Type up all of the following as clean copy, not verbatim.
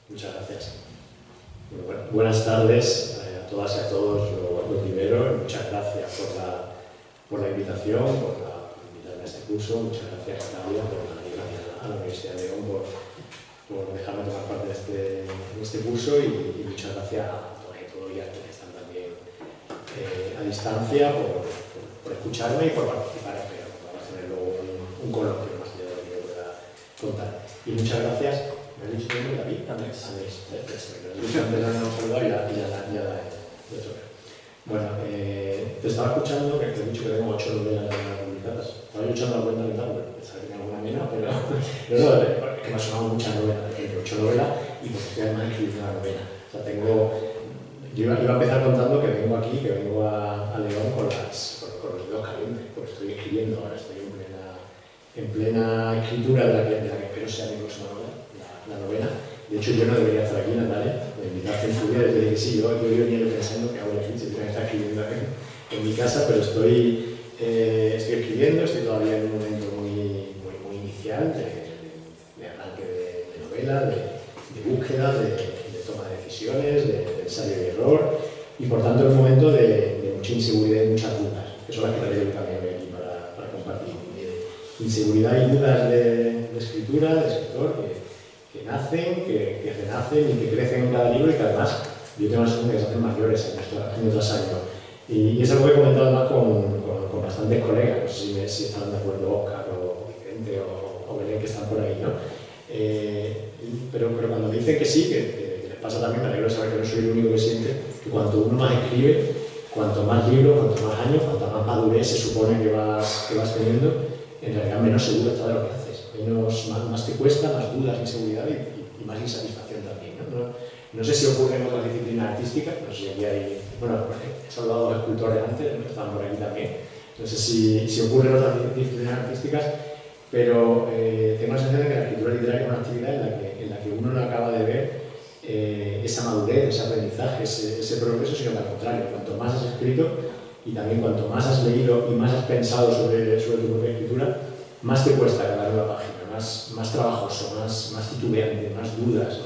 Muchas gracias. Buenas tardes a todas y a todos. Lo primero, muchas gracias por la invitación, por invitarme a este curso. Muchas gracias a Natalia y a la Universidad de León por dejarme tomar parte de este curso y muchas gracias a todos y a quienes están también a distancia por escucharme y por participar. Espero que vamos a tener luego un coloquio más allá de lo que yo pueda contar. Y muchas gracias. ¿Me has dicho tu nombre, David? Andrés. Antes la hemos saludado y ya la he hecho. Bueno, te estaba escuchando que te he dicho que tengo 8 novelas publicadas. Estaba yo echando la cuenta mental, pensaba que tenía alguna menos, pero no, es que me ha sonado muchas novelas, 8 novelas y porque estoy además escribiendo una novela. O sea, yo iba a empezar contando que vengo aquí, que vengo a León con los dedos calientes, porque estoy escribiendo ahora, estoy en plena escritura de la que espero sea mi próxima novela, la novela. De hecho, yo no debería estar aquí, Natalia. Me invitaste en su día, desde que sí, yo venía pensando que hago aquí, si tengo que estar escribiendo en mi casa, pero estoy escribiendo, estoy todavía en un momento muy inicial de arranque de novela, de búsqueda, de toma de decisiones, de ensayo y error, y por tanto es un momento de mucha inseguridad y muchas dudas, que son las que traigo también aquí para compartir. Inseguridad y dudas de escritura, de escritor, que nacen, que renacen y que crecen en cada libro y que además yo tengo la sensación de que se hacen mayores año tras año. Y es algo que he comentado además con bastantes colegas, no sé si estarán de acuerdo Óscar o Vicente o Belén que están por ahí, ¿no? Pero cuando me dicen que sí, que les pasa también, me alegro de saber que no soy el único que siente, que cuanto uno más escribe, cuanto más libros, cuanto más años, cuanto más madurez se supone que vas teniendo, en realidad menos seguro estás de lo que haces, más te cuesta, más dudas, inseguridad y más insatisfacción también, ¿no? No sé si ocurre en otras disciplinas artísticas, no sé si aquí hay, bueno, he saludado a los escultores antes, que estaban por aquí también, no sé si ocurre en otras disciplinas artísticas, pero tengo la sensación de que la escritura literaria es una actividad en la que uno no acaba de ver esa madurez, ese aprendizaje, ese progreso, sino que al contrario, cuanto más has escrito y también cuanto más has leído y más has pensado sobre tu propia escritura, más te cuesta cada nueva página, más trabajoso, más titubeante, más dudas,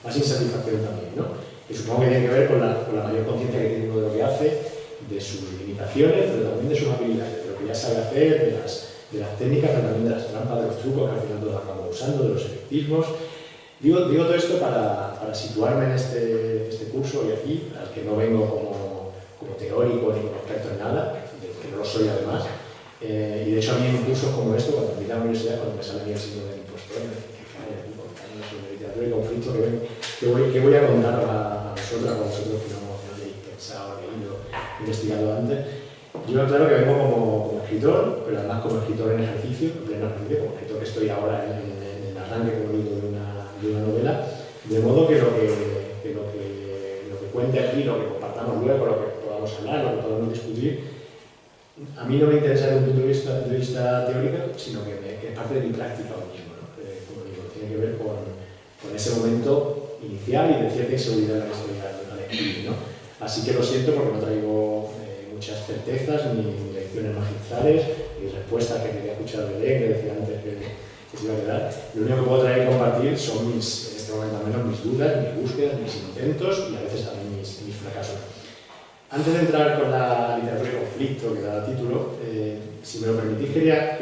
más insatisfacción también, ¿no? Y supongo que tiene que ver con la mayor conciencia que tiene uno de lo que hace, de sus limitaciones, pero también de sus habilidades, de lo que ya sabe hacer, de las técnicas, pero también de las trampas, de los trucos que al final todos acabamos usando, de los efectismos. Digo todo esto para situarme en este curso y aquí, al que no vengo como teórico ni como experto en nada, que no lo soy además. Y de hecho a mí en cursos como esto, cuando me a la universidad, cuando me sale a mí el signo del impostor, me dice que aquí contando sobre literatura y conflicto, que voy a contar a vosotros que no habéis pensado, leído, investigado antes. Yo claro que vengo como escritor, pero además como escritor en ejercicio, en pleno ejercicio, como escritor que estoy ahora en el arranque, como digo, de una novela, de modo que lo que cuente aquí, lo que compartamos luego, lo que podamos hablar, lo que podamos discutir, a mí no me interesa desde un punto de vista teórico, sino que es parte de mi práctica ahora mismo, ¿no? Como digo, tiene que ver con ese momento inicial y de cierta inseguridad en la que estoy al escribir, ¿no? Así que lo siento porque no traigo muchas certezas, ni lecciones magistrales, ni respuestas que quería escuchar de Belén, que decía antes que se iba a quedar. Lo único que puedo traer y compartir son en este momento al menos mis dudas, mis búsquedas, mis intentos y a veces también mis fracasos. Antes de entrar con la literatura de conflicto, que da título, si me lo permitís, quería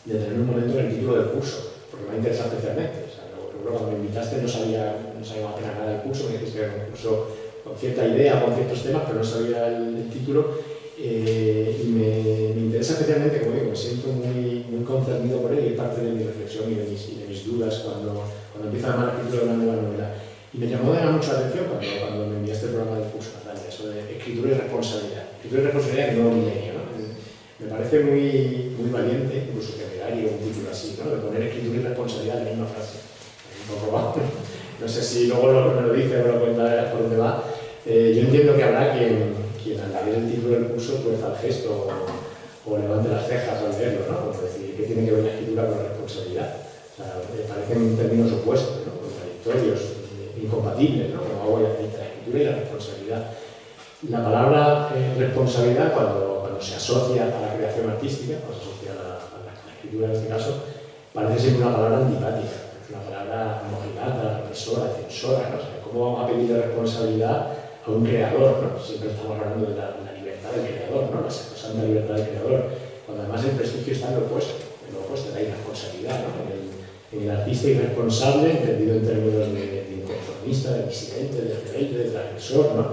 detener un momento en el título del curso, porque me ha interesado especialmente. O sea, cuando me invitaste no sabía apenas nada del curso, me dijiste que era un curso con cierta idea, con ciertos temas, pero no sabía el título. Y me interesa especialmente, como digo, me siento muy concernido por él y es parte de mi reflexión y de mis dudas cuando empiezo a armar el título de una nueva novela. Y me llamó mucho la atención cuando me enviaste el programa del curso, Natalia, eso de escritura y responsabilidad. Escritura y responsabilidad en nuevo milenio, ¿no? Me parece muy valiente, incluso temerario, un título así, ¿no? De poner escritura y responsabilidad en la misma frase. Un poco, no sé si luego me lo dice o me lo cuenta por dónde va. Yo entiendo que habrá quien al leer el título del curso tuerza el gesto o levante las cejas al leerlo, ¿no? Como decir, ¿qué tiene que ver la escritura con la responsabilidad? O sea, parecen términos opuestos, ¿no? Contradictorios, incompatibles, ¿no? Como hago entre la escritura y la responsabilidad. La palabra responsabilidad, cuando se asocia a la creación artística, cuando se asocia a la escritura en este caso, parece ser una palabra antipática. Es es una palabra homogénea, represora, censora, ¿no? O sea, ¿cómo vamos a pedirle responsabilidad a un creador, ¿no? Siempre estamos hablando de la libertad del creador, ¿no? La sacrosanta libertad del creador, cuando además el prestigio está en lo opuesto, de la irresponsabilidad, ¿no? En el artista irresponsable, entendido en términos de inconformista, de disidente, de rebelde, de transgresor, ¿no?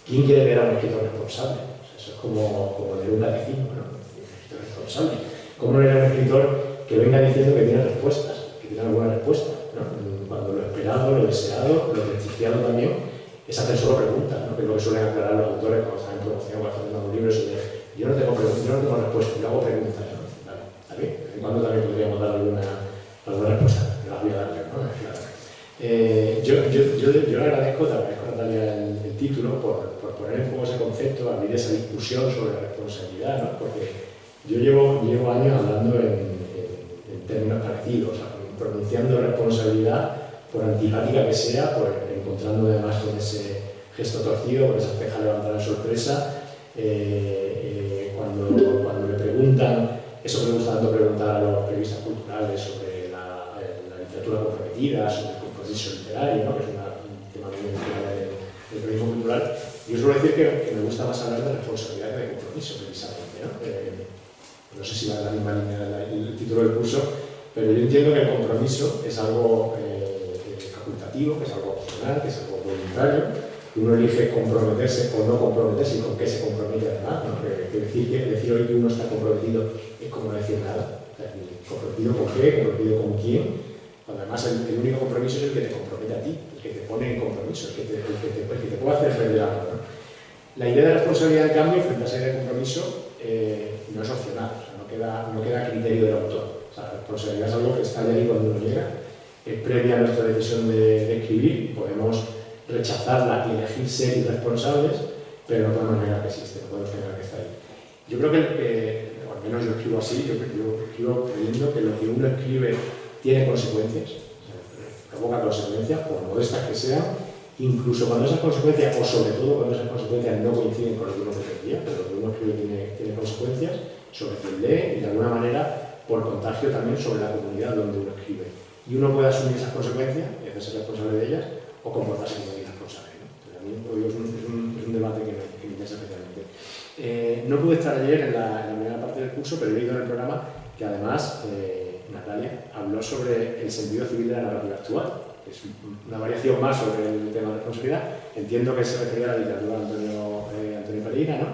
¿Quién quiere ver a un escritor responsable? O sea, eso es como leer un catecismo, ¿no? Un escritor responsable. ¿Cómo no leer a un escritor que venga diciendo que tiene respuestas, que tiene alguna respuesta, ¿no? Cuando lo esperado, lo deseado, lo prestigiado también es hacer solo preguntas, ¿no? Que es lo que suelen aclarar los autores cuando están en promoción, cuando están haciendo un libro, yo no tengo preguntas, yo no tengo respuestas, yo hago preguntas, ¿no? Vale, ¿está bien? De vez en cuando también podríamos dar alguna respuesta, me las voy a dar, ¿no? Claro. Yo le agradezco, Natalia, el título por poner en juego ese concepto, abrir esa discusión sobre la responsabilidad, ¿no? Porque yo llevo años hablando en términos parecidos, o sea, pronunciando responsabilidad, por antipática que sea, por encontrando además con ese gesto torcido, con esa ceja levantada en sorpresa, cuando me preguntan, eso que me gusta tanto preguntar a los periodistas culturales sobre la literatura comprometida, sobre el compromiso literario, ¿no? Que es un tema muy vinculado del periodismo cultural, yo suelo decir que me gusta más hablar de responsabilidad que de compromiso, precisamente, ¿no? No sé si va a la misma línea el título del curso, pero yo entiendo que el compromiso es algo facultativo, que es algo opcional, que es algo voluntario, que uno elige comprometerse o no comprometerse y con qué se compromete además, ¿no? Que decir hoy que uno está comprometido es como no decir nada. O sea, comprometido con qué, comprometido con quién, cuando además el único compromiso es el que te compromete a ti, el que te pone en compromiso, el que te puede hacer perder algo, ¿no? La idea de responsabilidad, en cambio, frente a esa idea de compromiso, no es opcional, o sea, no queda a criterio del autor. O sea, la responsabilidad es algo que está ahí cuando uno llega, es previa a nuestra decisión de escribir, podemos rechazarla y elegir ser irresponsables, pero no podemos negar que existe, no podemos negar que está ahí. Yo creo que, o al menos yo escribo así, yo escribo creyendo que lo que uno escribe tiene consecuencias, o sea, provoca consecuencias, por modestas que sean, incluso cuando esas consecuencias, o sobre todo cuando esas consecuencias no coinciden con lo que uno pretendía, pero lo que uno escribe tiene consecuencias sobre quien lee y de alguna manera por contagio también sobre la comunidad donde uno escribe. Y uno puede asumir esas consecuencias y hacerse responsable de ellas o comportarse como irresponsable, ¿no? Entonces, a mí es un debate que me interesa especialmente. No pude estar ayer en la primera parte del curso, pero he leído en el programa que además Natalia habló sobre el sentido civil de la narrativa actual. Es una variación más sobre el tema de responsabilidad. Entiendo que se refería a la literatura de Antonio Pereira, ¿no?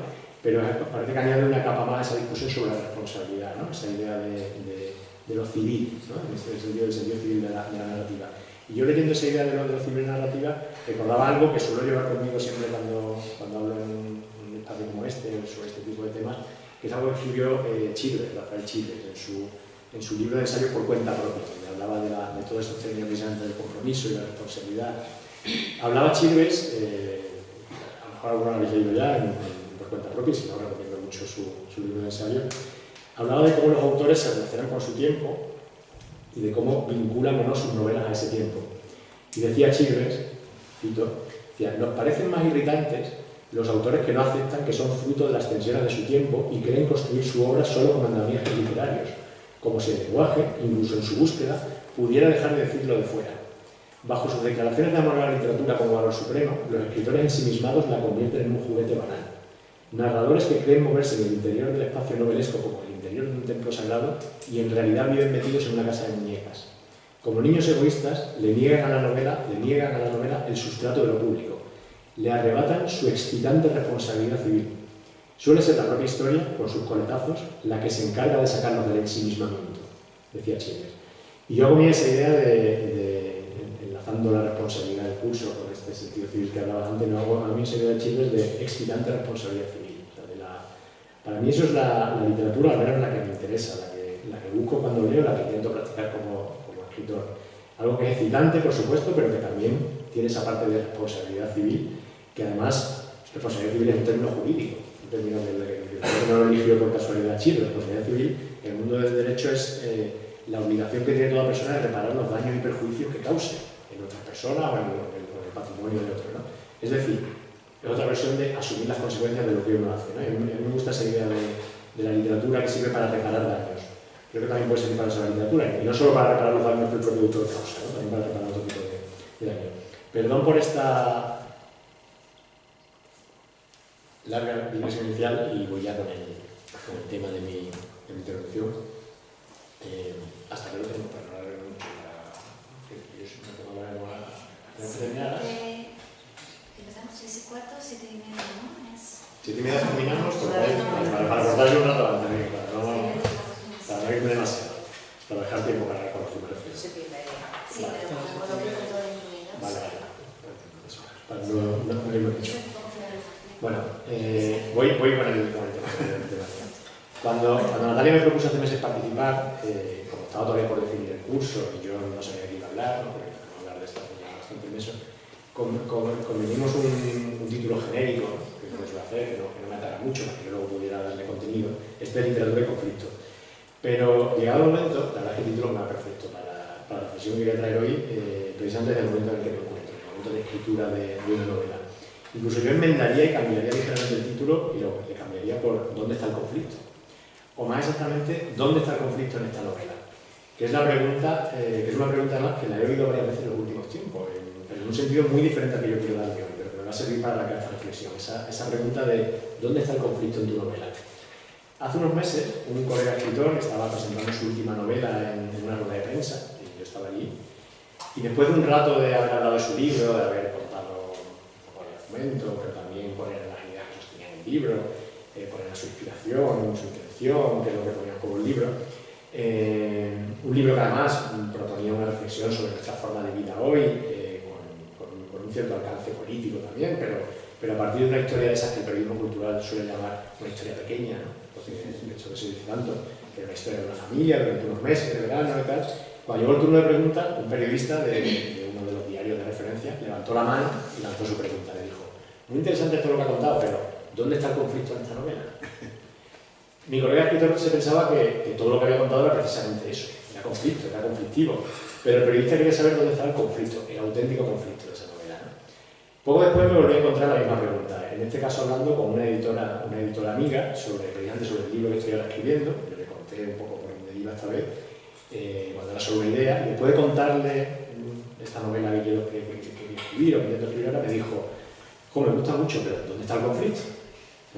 Pero parece que añade una capa más a esa discusión sobre la responsabilidad, ¿no? Esa idea de lo civil, ¿no? En este sentido, del sentido civil de la narrativa. Y yo leyendo esa idea de lo civil de la narrativa, recordaba algo que suelo llevar conmigo siempre cuando hablo en un espacio como este, sobre este tipo de temas, que es algo que escribió Rafael Chivres, en su libro de ensayos por cuenta propia, donde hablaba de todo esto precisamente del compromiso y la responsabilidad. Hablaba Chivres, a lo mejor alguno lo habéis leído ya por cuenta propia, si no recomiendo mucho su libro de ensayos. Hablaba de cómo los autores se relacionan con su tiempo y de cómo vinculan o no sus novelas a ese tiempo. Y decía Chivres, cito, decía, nos parecen más irritantes los autores que no aceptan que son fruto de las tensiones de su tiempo y creen construir su obra solo con andamiajes literarios, como si el lenguaje, incluso en su búsqueda, pudiera dejar de decirlo de fuera. Bajo sus declaraciones de amor a la literatura como valor supremo, los escritores ensimismados la convierten en un juguete banal. Narradores que creen moverse en el interior del espacio novelesco como el interior de un templo sagrado y en realidad viven metidos en una casa de muñecas. Como niños egoístas, le niegan a la novela el sustrato de lo público, le arrebatan su excitante responsabilidad civil. Suele ser la propia historia, con sus coletazos, la que se encarga de sacarnos del ensimismamiento, decía Chivres. Y yo hago mía esa idea enlazando la responsabilidad del curso con este sentido civil que hablaba antes, hago a mí esa idea de Chivres de excitante responsabilidad civil. O sea, para mí eso es la literatura, al menos la que me interesa, la que busco cuando leo, la que intento practicar como escritor. Algo que es excitante, por supuesto, pero que también tiene esa parte de responsabilidad civil, que además, responsabilidad civil es un término jurídico, un término que no lo eligió por casualidad Chivres. Responsabilidad civil, en el mundo del derecho, es la obligación que tiene toda persona de reparar los daños y perjuicios que cause en otra persona o en el patrimonio de otro, ¿no? Es decir, es otra versión de asumir las consecuencias de lo que uno hace, ¿no? A mí me gusta esa idea de la literatura que sirve para reparar daños. creo que también puede servir para esa literatura, y no solo para reparar los daños que el propio autor causa, ¿no? También para reparar otro tipo de daño. Perdón por esta larga digresión inicial, y voy ya con el tema de mi introducción. Hasta que lo tengo para no alargar mucho, yo siempre tengo la memoria terminada. Empezamos 6:15, 7:30, ¿no? 7:30 terminamos, para cortarle un rato antes, para no irme demasiado, para dejar tiempo para cuando tú me refieres. 7:30. Sí, pero con lo que todo incluido. Vale, para no irme mucho. Bueno, voy con el tema. Cuando Natalia me propuso hace meses participar, como estaba todavía por definir el curso y yo no sabía qué iba a hablar, ¿no? Porque no hablar de esto hace ya bastante meses, convenimos un título genérico, que no suelo hacer, que no me atara mucho, para que yo luego pudiera darle contenido, es de literatura y conflicto. Pero llegado el momento, la verdad es que el título me va perfecto para la reflexión que voy a traer hoy, precisamente en el momento en el que me encuentro, en el momento de escritura de una novela. Incluso yo enmendaría y cambiaría ligeramente el título y le cambiaría por ¿dónde está el conflicto? O más exactamente, ¿dónde está el conflicto en esta novela? Que es la pregunta, que es una pregunta además que la he oído varias veces en los últimos tiempos, pero en un sentido muy diferente al que yo quiero darle hoy, pero que me va a servir para esta reflexión, esa pregunta de ¿dónde está el conflicto en tu novela? Hace unos meses, un colega escritor estaba presentando su última novela en una rueda de prensa, y yo estaba allí, y después de un rato de haber hablado de su libro, de haber contado un poco el argumento, pero también poner las ideas que sostenían el libro, poner su inspiración, su intención, que es lo que ponía en juego el libro. Un libro que además proponía una reflexión sobre nuestra forma de vida hoy, con un cierto alcance político también, pero a partir de una historia de esas que el periodismo cultural suele llamar una historia pequeña, ¿no? Porque de hecho que se dice tanto, que es la historia de una familia durante unos meses de verano y tal. Cuando llegó el turno de pregunta, un periodista de uno de los diarios de referencia levantó la mano y lanzó su pregunta. Le dijo, muy interesante todo lo que ha contado, pero ¿dónde está el conflicto en esta novela? Mi colega escritor se pensaba que todo lo que había contado era precisamente eso, era conflicto, era conflictivo, pero el periodista quería saber dónde estaba el conflicto, el auténtico conflicto de esa novela, ¿no? Poco después me volví a encontrar la misma pregunta, en este caso hablando con una editora amiga precisamente sobre el libro que estoy ahora escribiendo. Yo le conté un poco por dónde iba esta vez, cuando era solo una idea, y después de contarle esta novela que quiero escribir o que intento escribir ahora, me dijo, me gusta mucho, pero ¿dónde está el conflicto?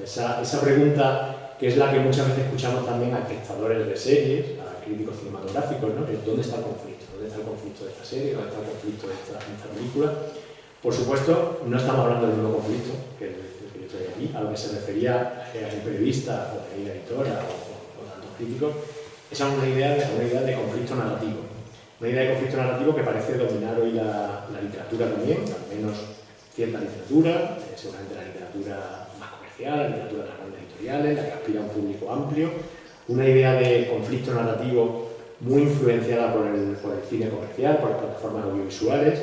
Esa pregunta, que es la que muchas veces escuchamos también a espectadores de series, a críticos cinematográficos, ¿no? ¿Dónde está el conflicto? ¿Dónde está el conflicto de esta serie? ¿Dónde está el conflicto de esta película? Por supuesto, no estamos hablando del mismo conflicto que yo estoy aquí, a lo que se refería el periodista o la editora o tantos críticos. Esa es una idea de conflicto narrativo. Una idea de conflicto narrativo que parece dominar hoy la literatura también, al menos cierta literatura, seguramente la literatura más comercial, la literatura de las grandes editoriales, la que aspira a un público amplio. Una idea de conflicto narrativo muy influenciada por el cine comercial, por las plataformas audiovisuales,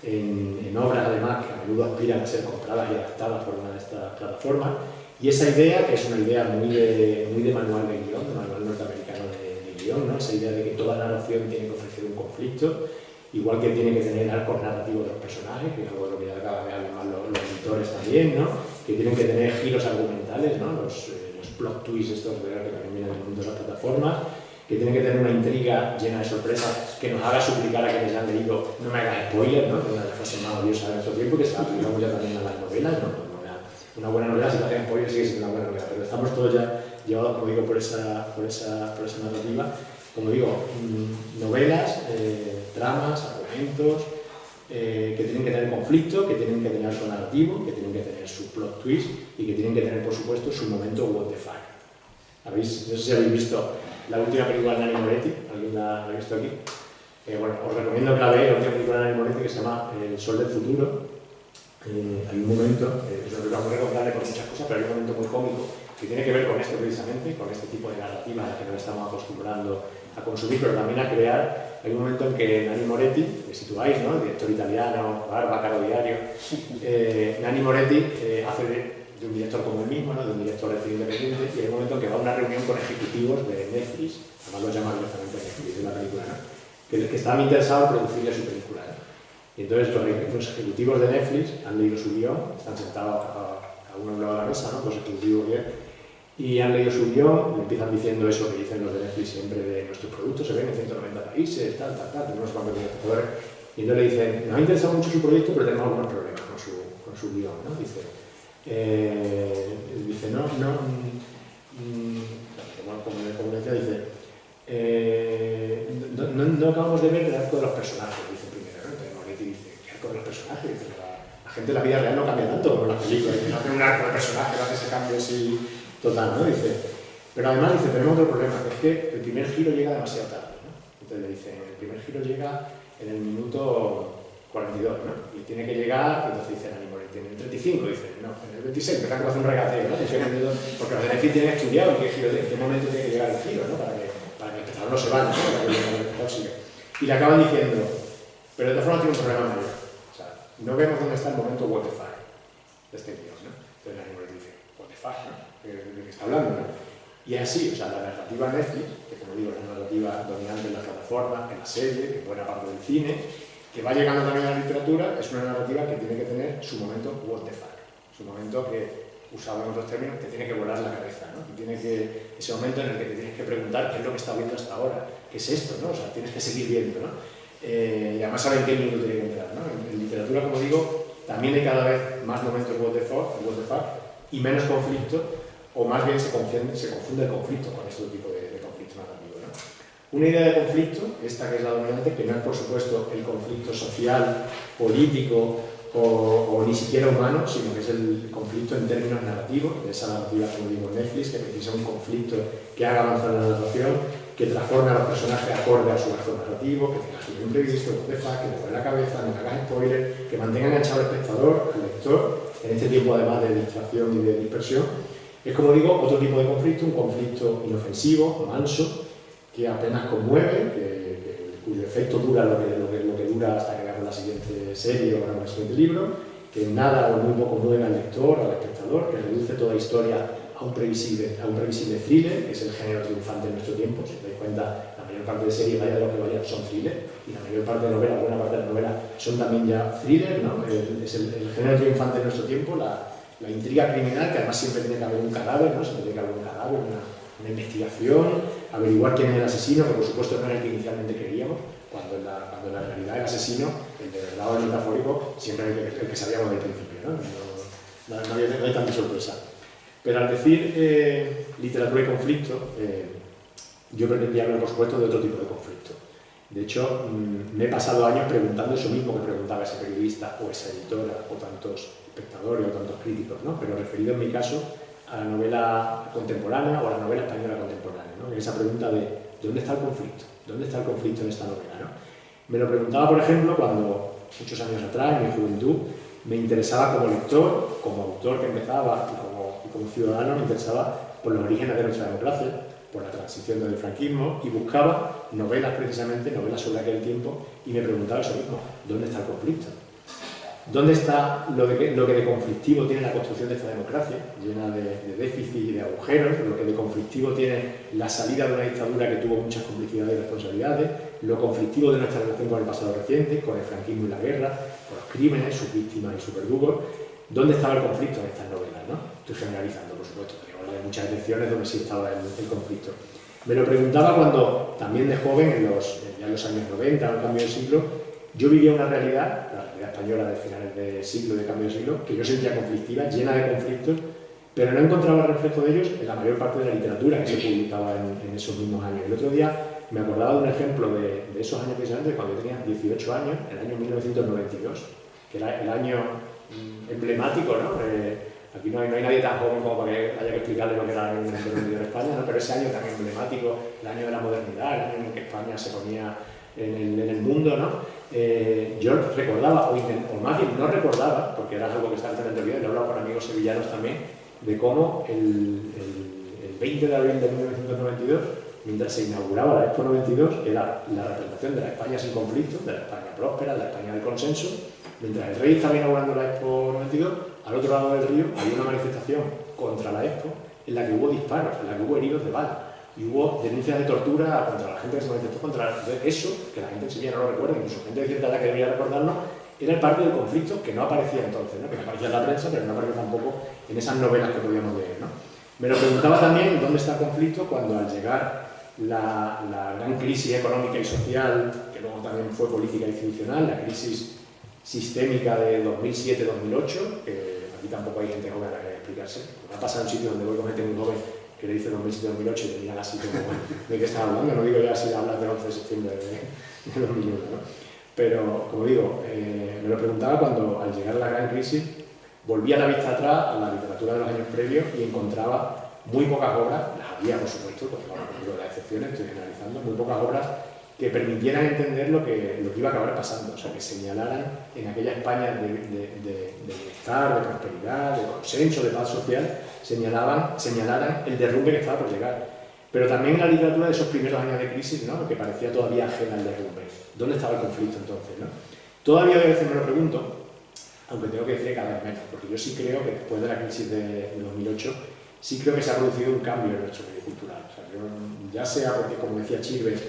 en obras además que a menudo aspiran a ser compradas y adaptadas por una de estas plataformas. Y esa idea, que es una idea muy de manual de guión, de manual norteamericano de guión, ¿no? Esa idea de que toda narración tiene que ofrecer un conflicto, igual que tiene que tener arcos narrativos de los personajes, que es algo de lo que ya acaba de hablar los editores también, ¿no? Que tienen que tener giros argumentales, ¿no? Los plot twists estos que también vienen del mundo de las plataformas, que tienen que tener una intriga llena de sorpresas que nos haga suplicar a quienes han leído no me hagan spoiler, ¿no? Una de las frases más odiosas de nuestro tiempo, que se aplicamos ya también a las novelas, ¿no? Una buena novela, si te hacen spoiler, sigue siendo una buena novela, pero estamos todos ya llevados, como digo, por esa narrativa. Como digo, novelas, tramas, argumentos, que tienen que tener conflicto, que tienen que tener su narrativo, que tienen que tener su plot twist y que tienen que tener, por supuesto, su momento what the fuck. No sé si habéis visto la última película de Nanni Moretti, ¿alguien la ha visto aquí? Bueno, os recomiendo que la veáis, la última película de Nanni Moretti, que se llama El Sol del Futuro. Hay un momento, es una película muy recomendable por muchas cosas, pero hay un momento muy cómico que tiene que ver con esto precisamente, con este tipo de narrativa a la que nos estamos acostumbrando a consumir, pero también a crear. Hay un momento en que Nanni Moretti, que situáis, ¿no? El director italiano, barba, caro diario, Nanni Moretti hace de un director como él mismo, ¿no? De un director de cine independiente, y hay un momento en que va a una reunión con ejecutivos de Netflix, además lo llaman directamente Netflix de la película, ¿no? Que estaban interesados en producirle su película, ¿no? Y entonces los ejecutivos de Netflix han leído su guión, están sentados a uno lado de la mesa, ¿no? Los ejecutivos bien, y han leído su guión, le empiezan diciendo eso que dicen los de Netflix siempre de nuestros productos se ven en 190 países, tal, tenemos cuantos espectadores, y entonces le dicen, nos ha interesado mucho su proyecto, pero tenemos algunos problemas con su guión, ¿no? Dice, como le decía, dice, no acabamos de ver el arco de los personajes, dice primero, ¿no? Entonces Moretti dice, ¿qué arco de los personajes? Dice, la gente en la vida real no cambia tanto como en las películas, no hace un arco de personaje, no hace ese cambio así total, ¿no? Dice, pero además dice, tenemos otro problema, que es que el primer giro llega demasiado tarde, ¿no? Entonces le dice, el primer giro llega en el minuto 42, ¿no? Y tiene que llegar, entonces dice Nani Moretti, en el 35, dice, no, en el 26, empezar a hacer un regateo, ¿no? Porque los de Netflix tienen estudiado en qué momento tiene que llegar el giro, ¿no? Para que el espectador no se vaya, ¿no? Para que el espectador siga. Y le acaban diciendo, pero de todas formas tiene un problema mayor. O sea, no vemos dónde está el momento what the fuck de este guión, ¿no? Entonces Nani Moretti dice, what the fuck, ¿no? ¿De qué está hablando, ¿no? Y es así, o sea, la narrativa Netflix, que como digo, es una narrativa dominante en la plataforma, en la serie, en buena parte del cine, que va llegando también a la literatura, es una narrativa que tiene que tener su momento what the fuck, su momento que, usado en otros términos, te tiene que volar la cabeza, ¿no? Y tiene que, ese momento en el que te tienes que preguntar qué es lo que estás viendo hasta ahora, qué es esto, ¿no? O sea, tienes que seguir viendo, ¿no? Y además saber en qué minuto tiene que entrar, ¿no? En literatura, como digo, también hay cada vez más momentos what the fuck y menos conflicto, o más bien se confunde el conflicto con este tipo de conflicto narrativo, ¿no? Una idea de conflicto, esta que es la dominante, que no es por supuesto el conflicto social, político o ni siquiera humano, sino que es el conflicto en términos narrativos, de esa narrativa, como digo, Netflix, que precisa un conflicto que haga avanzar la narración, que transforme a los personajes acorde a su arco narrativo, que tenga su imprevisto, que le vuele la cabeza, no le hagas spoiler, que mantenga enganchado al espectador, al lector, en este tiempo además de distracción y de dispersión. Es, como digo, otro tipo de conflicto, un conflicto inofensivo, manso, que apenas conmueve, cuyo efecto dura lo que dura hasta que veamos la siguiente serie o el siguiente libro, que nada o muy poco mueve al lector, al espectador, que reduce toda historia a un previsible thriller, que es el género triunfante en nuestro tiempo. Si os dais cuenta, la mayor parte de series, vaya de lo que vaya, son thrillers, y la mayor parte de novelas, buena parte de las novelas, son también ya thrillers, ¿no? Es el género triunfante en nuestro tiempo, la intriga criminal, que además siempre tiene que haber un cadáver, ¿no? Siempre tiene que haber un cadáver, una investigación, averiguar quién es el asesino, que por supuesto no era el que inicialmente queríamos, cuando en la realidad el asesino, el de verdad o el metafórico, siempre es el que sabíamos del principio, ¿no? No hay tanta sorpresa. Pero al decir literatura y conflicto, yo pretendía hablar, por supuesto, de otro tipo de conflicto. De hecho, me he pasado años preguntando eso mismo que preguntaba ese periodista o esa editora o tantos espectadores o tantos críticos, ¿no? Pero referido en mi caso a la novela contemporánea o a la novela española contemporánea, ¿no? Esa pregunta de ¿dónde está el conflicto? ¿Dónde está el conflicto en esta novela, ¿no? Me lo preguntaba, por ejemplo, cuando muchos años atrás, en mi juventud, me interesaba como lector, como autor que empezaba y como ciudadano, me interesaba por los orígenes de nuestra democracia, por la transición del franquismo, y buscaba novelas precisamente, novelas sobre aquel tiempo, y me preguntaba eso mismo, ¿dónde está el conflicto? ¿Dónde está lo que de conflictivo tiene la construcción de esta democracia, llena de déficit y de agujeros? Lo que de conflictivo tiene la salida de una dictadura que tuvo muchas complicidades y responsabilidades, lo conflictivo de nuestra relación con el pasado reciente, con el franquismo y la guerra, con los crímenes, sus víctimas y sus verdugos. ¿Dónde estaba el conflicto en estas novelas, ¿no? Estoy generalizando, por supuesto, pero hay muchas excepciones donde sí estaba el conflicto. Me lo preguntaba cuando, también de joven, ya en los años 90, al cambio de siglo, yo vivía una realidad, la realidad española de finales de siglo, de cambio de siglo, que yo sentía conflictiva, llena de conflictos, pero no encontraba reflejo de ellos en la mayor parte de la literatura que se publicaba en esos mismos años. El otro día me acordaba de un ejemplo de esos años precisamente, cuando yo tenía 18 años, el año 1992, que era el año emblemático, ¿no? Aquí no hay nadie tan joven como para que haya que explicarle lo que era el 92 en España, ¿no? Pero ese año tan emblemático, el año de la modernidad, el año en el que España se ponía en el mundo, ¿no? Yo recordaba, o más bien no recordaba, porque era algo que estaba en el video, y he hablado con amigos sevillanos también, de cómo el 20 de abril de 1992, mientras se inauguraba la Expo 92, era la representación de la España sin conflicto, de la España próspera, de la España de consenso. Mientras el rey estaba inaugurando la Expo 92, al otro lado del río había una manifestación contra la Expo en la que hubo disparos, en la que hubo heridos de bala. Y hubo denuncias de tortura contra la gente que se manifestó contra eso, que la gente en Sevilla no lo recuerda, incluso gente de cierta edad que debería recordarlo, era el parte del conflicto que no aparecía entonces, ¿no? Que no aparecía en la prensa, pero no aparecía tampoco en esas novelas que podíamos leer, ¿no? Me lo preguntaba también dónde está el conflicto cuando al llegar la gran crisis económica y social, que luego también fue política e institucional, la crisis sistémica de 2007-2008, que aquí tampoco hay gente joven a la que explicarse. Me ha pasado en un sitio donde voy con gente muy joven que le dice 2007-2008 y te miran así como de qué están hablando. No digo ya si hablas del 11 de septiembre de 2001, ¿no? Pero, como digo, me lo preguntaba cuando al llegar la gran crisis volvía la vista atrás a la literatura de los años previos y encontraba muy pocas obras, las había por supuesto, porque ahora por ejemplo las excepciones, estoy generalizando, muy pocas obras que permitieran entender lo que iba a acabar pasando, o sea, que señalaran en aquella España de bienestar, de prosperidad, de consenso, de paz social, señalaran el derrumbe que estaba por llegar. Pero también en la literatura de esos primeros años de crisis, ¿no?, que parecía todavía ajena al derrumbe. ¿Dónde estaba el conflicto entonces, no? Todavía a veces me lo pregunto, aunque tengo que decir que cada vez menos, porque yo sí creo que después de la crisis de 2008, sí creo que se ha producido un cambio en nuestro medio cultural. O sea, ya sea porque, como decía Chirves,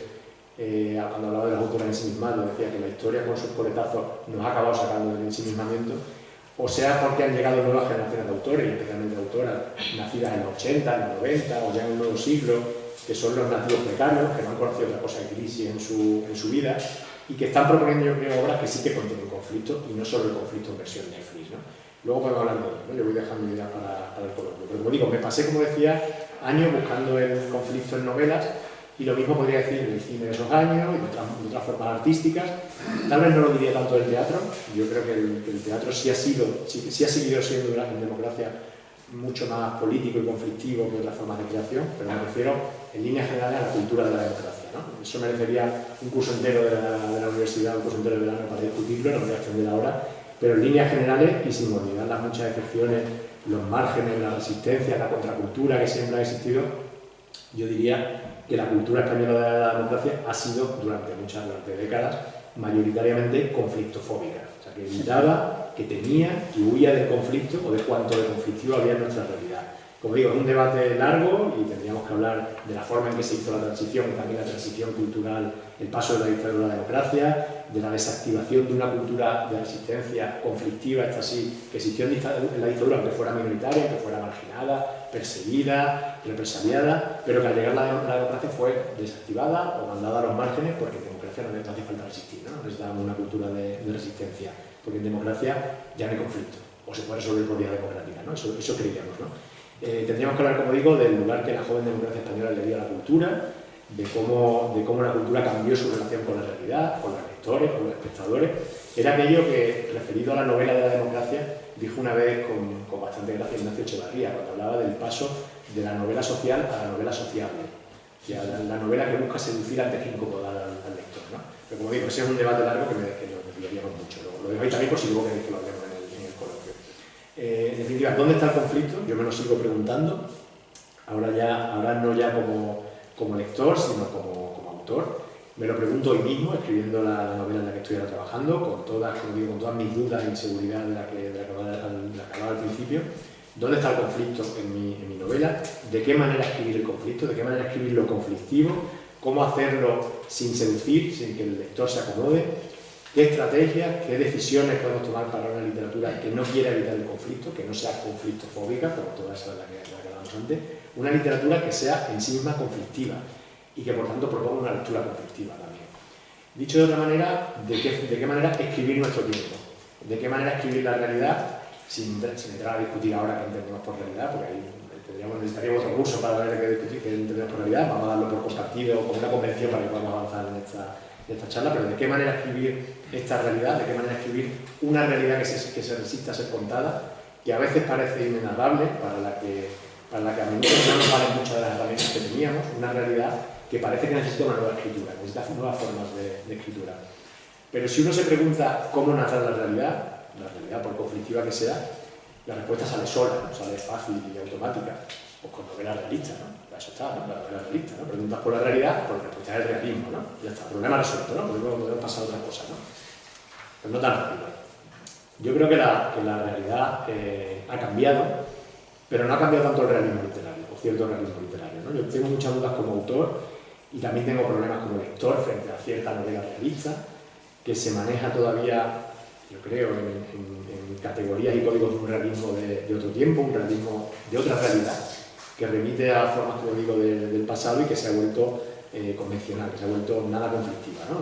cuando hablaba de los autores ensimismados, decía que la historia con sus coletazos nos ha acabado sacando del ensimismamiento, o sea porque han llegado nuevas generaciones de autores, y especialmente de autoras nacidas en los 80, en los 90, o ya en el nuevo siglo, que son los nativos precarios, que no han conocido otra cosa que crisis en su vida, y que están proponiendo, yo creo, obras que sí que contienen conflicto, y no solo el conflicto en versión Netflix, ¿no? Luego podemos hablar de ello, ¿no? Le voy dejando ideas para el coloquio. Pero como digo, me pasé, como decía, años buscando el conflicto en novelas, y lo mismo podría decir del cine de esos años y de otras formas artísticas. Tal vez no lo diría tanto del teatro. Yo creo que el teatro sí ha seguido siendo en democracia mucho más político y conflictivo que otras formas de creación, pero me refiero en líneas generales a la cultura de la democracia, ¿no? Eso merecería un curso entero de la universidad, un curso entero de verano para discutirlo, no me voy a extender ahora, pero en líneas generales y sin olvidar las muchas excepciones, los márgenes, la resistencia, la contracultura que siempre ha existido, yo diría que la cultura española de la democracia ha sido durante décadas mayoritariamente conflictofóbica, o sea, que evitaba, que temía, que huía del conflicto o de cuanto de conflictivo había en nuestra realidad. Como digo, es un debate largo y tendríamos que hablar de la forma en que se hizo la transición, y también la transición cultural, el paso de la dictadura a la democracia, de la desactivación de una cultura de resistencia conflictiva, esta sí, que existió en la dictadura, aunque fuera minoritaria, que fuera marginada, perseguida, represaliada, pero que al llegar la democracia fue desactivada o mandada a los márgenes, porque en democracia no hace falta resistir, ¿no? Necesitamos una cultura de resistencia, porque en democracia ya no hay conflicto, o se puede resolver por vía democrática, ¿no? Eso creíamos, ¿no? Tendríamos que hablar, como digo, del lugar que la joven democracia española le dio a la cultura, de cómo la cultura cambió su relación con la realidad, con los lectores, con los espectadores. Era aquello que, referido a la novela de la democracia, dijo una vez con bastante gracia Ignacio Echevarría, cuando hablaba del paso de la novela social a la novela sociable, y a la novela que busca seducir antes que incomodar al lector, ¿no? Pero como digo, ese es un debate largo que nos desviaríamos mucho. Lo dejo ahí también por si luego queréis que lo hablemos en el coloquio. En definitiva, ¿dónde está el conflicto? Yo me lo sigo preguntando, ahora no ya como lector, sino como autor. Me lo pregunto hoy mismo, escribiendo la novela en la que estoy ahora trabajando, con todas mis dudas e inseguridades de la que hablaba al principio. ¿Dónde está el conflicto en mi novela? ¿De qué manera escribir el conflicto? ¿De qué manera escribir lo conflictivo? ¿Cómo hacerlo sin seducir, sin que el lector se acomode? ¿Qué estrategias, qué decisiones podemos tomar para una literatura que no quiera evitar el conflicto, que no sea conflictofóbica, como toda esa de la que hablábamos antes? Una literatura que sea en sí misma conflictiva y que por tanto proponga una lectura conflictiva también. Dicho de otra manera, ¿de qué manera escribir nuestro tiempo? ¿De qué manera escribir la realidad? Sin entrar a discutir ahora qué entendemos por realidad, porque ahí necesitaríamos otro curso para ver qué entendemos por realidad. Vamos a darlo por compartido o con una convención para que podamos avanzar en esta charla, pero ¿de qué manera escribir esta realidad? ¿De qué manera escribir una realidad que se resista a ser contada, que a veces parece inenarrable, para la que a menudo no nos valen muchas de las herramientas que teníamos, una realidad que parece que necesita una nueva escritura, necesita nuevas formas de escritura? Pero si uno se pregunta cómo narrar la realidad por conflictiva que sea, la respuesta sale sola, no sale fácil y automática, pues con novela realista, ¿no? Eso está, ¿no? La novela realista, ¿no? Preguntas por la realidad, pues la respuesta es el realismo, ¿no? Ya está, problema resuelto, ¿no? Podemos pasar a otra cosa, ¿no? Pero no tan rápido. Yo creo que la realidad ha cambiado, pero no ha cambiado tanto el realismo literario, o cierto realismo literario, ¿no? Yo tengo muchas dudas como autor y también tengo problemas como lector frente a cierta novela realista que se maneja todavía, yo creo, en categorías y códigos de un realismo de otro tiempo, un realismo de otra realidad, que remite a formas, como digo, del pasado y que se ha vuelto convencional, que se ha vuelto nada conflictiva, ¿no?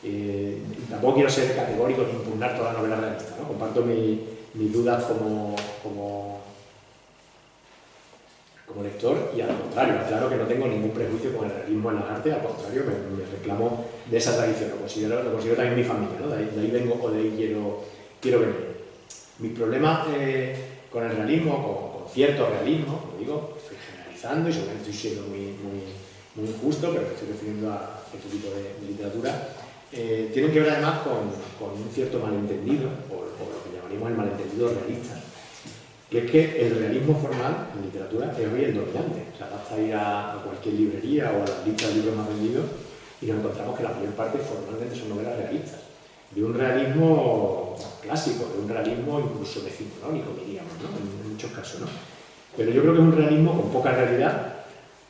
Y tampoco quiero ser categórico ni impugnar toda la novela realista, ¿no? Comparto mis dudas como lector y al contrario, claro que no tengo ningún prejuicio con el realismo en las artes, al contrario, me reclamo de esa tradición, lo considero también mi familia, ¿no? De ahí vengo o de ahí quiero venir. Mi problema con el realismo, con cierto realismo, como digo, estoy generalizando y seguramente estoy siendo muy injusto, pero me estoy refiriendo a cierto tipo de literatura, tienen que ver además con un cierto malentendido, o lo que llamaríamos el malentendido realista, que es que el realismo formal en literatura es hoy el dominante. O sea, basta ir a cualquier librería o a las listas de libros más vendidos y nos encontramos que la mayor parte formalmente son novelas realistas. De un realismo clásico, de un realismo incluso decimonónico, diríamos, ¿no? En muchos casos, ¿no? Pero yo creo que es un realismo con poca realidad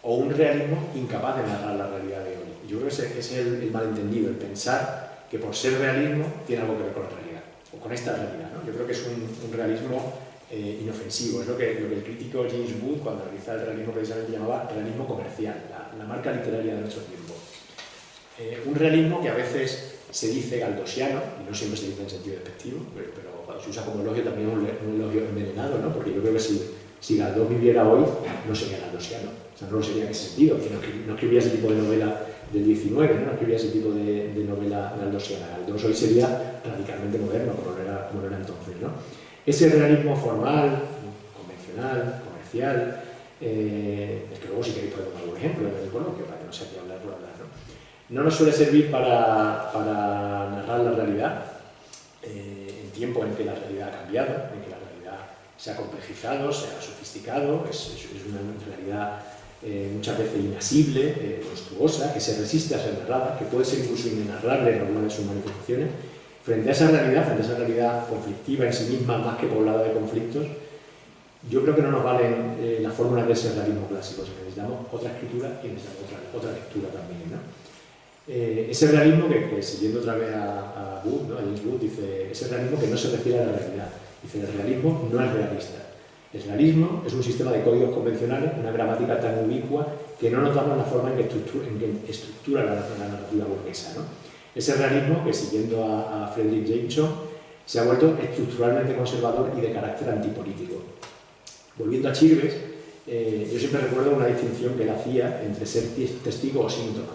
o un realismo incapaz de narrar la realidad de hoy. Yo creo que ese es el malentendido, el pensar que por ser realismo tiene algo que ver con la realidad, o con esta realidad, ¿no? Yo creo que es un realismo inofensivo, es lo que el crítico James Wood, cuando analiza el realismo, precisamente llamaba realismo comercial, la marca literaria de nuestro tiempo. Un realismo que a veces se dice galdosiano, y no siempre se dice en sentido despectivo, pero cuando se usa como elogio también es un elogio envenenado, ¿no? Porque yo creo que si Galdós viviera hoy, no sería galdosiano, o sea, no lo sería en ese sentido, que no escribía ese tipo de novela del 19, no escribía ese tipo de novela galdosiana. Galdós hoy sería radicalmente moderno, como lo era entonces, ¿no? Ese realismo formal, convencional, comercial, es que luego si queréis podemos dar algún ejemplo del coloquio, para que no sea aquí hablar por hablar, ¿no? No nos suele servir para narrar la realidad en tiempo en que la realidad ha cambiado, en que la realidad se ha complejizado, se ha sofisticado, es una realidad muchas veces inasible, monstruosa, que se resiste a ser narrada, que puede ser incluso inenarrable en alguna de sus manifestaciones. Frente a esa realidad conflictiva en sí misma, más que poblada de conflictos, yo creo que no nos valen las fórmulas de ese realismo clásico, sino que necesitamos otra escritura y necesitamos otra lectura también, ¿no? Ese realismo que siguiendo otra vez a Wood, ¿no? A James Wood, dice, ese realismo que no se refiere a la realidad. Dice, el realismo no es realista. El realismo es un sistema de códigos convencionales, una gramática tan ubicua que no notamos la forma en que estructura la narrativa burguesa, ¿no? Ese realismo que, siguiendo a Frederick Jameson, se ha vuelto estructuralmente conservador y de carácter antipolítico. Volviendo a Chirves, yo siempre recuerdo una distinción que él hacía entre ser testigo o síntoma.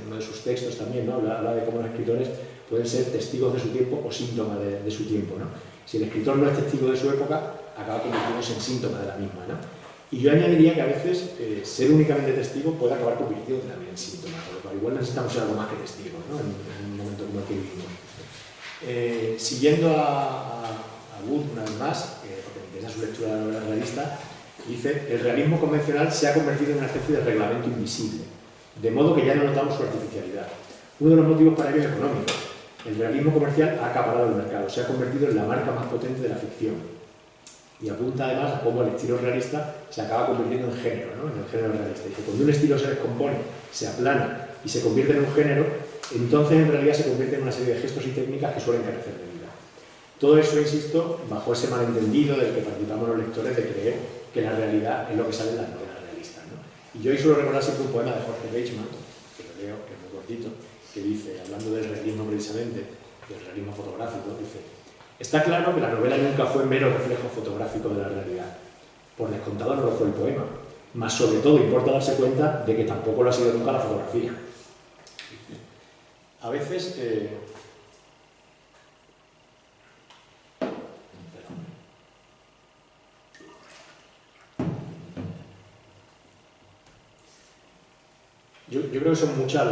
Uno de sus textos también, ¿no? habla de cómo los escritores pueden ser testigos de su tiempo o síntomas de su tiempo, ¿no? Si el escritor no es testigo de su época, acaba convirtiéndose en síntoma de la misma, ¿no? Y yo añadiría que a veces ser únicamente testigo puede acabar convirtiéndose también en síntoma, por lo cual igual necesitamos ser algo más que testigos, ¿no? en un momento como el que vivimos. Siguiendo a Wood una vez más, porque me interesa su lectura de la novela realista, dice, el realismo convencional se ha convertido en una especie de reglamento invisible, de modo que ya no notamos su artificialidad. Uno de los motivos para ello es económico. El realismo comercial ha acaparado el mercado, se ha convertido en la marca más potente de la ficción. Y apunta además a cómo el estilo realista se acaba convirtiendo en género, ¿no? En el género realista. Dice, cuando un estilo se descompone, se aplana y se convierte en un género, entonces en realidad se convierte en una serie de gestos y técnicas que suelen carecer de vida. Todo eso, insisto, bajo ese malentendido del que participamos los lectores de creer que la realidad es lo que sale en las novelas realistas, ¿no? Y yo hoy suelo recordar siempre un poema de Jorge Reichmann, que lo leo, que es muy cortito, que dice, hablando del realismo precisamente, del realismo fotográfico, dice: está claro que la novela nunca fue mero reflejo fotográfico de la realidad. Por descontado no lo fue el poema, mas sobre todo importa darse cuenta de que tampoco lo ha sido nunca la fotografía. A veces... Yo creo que son muchas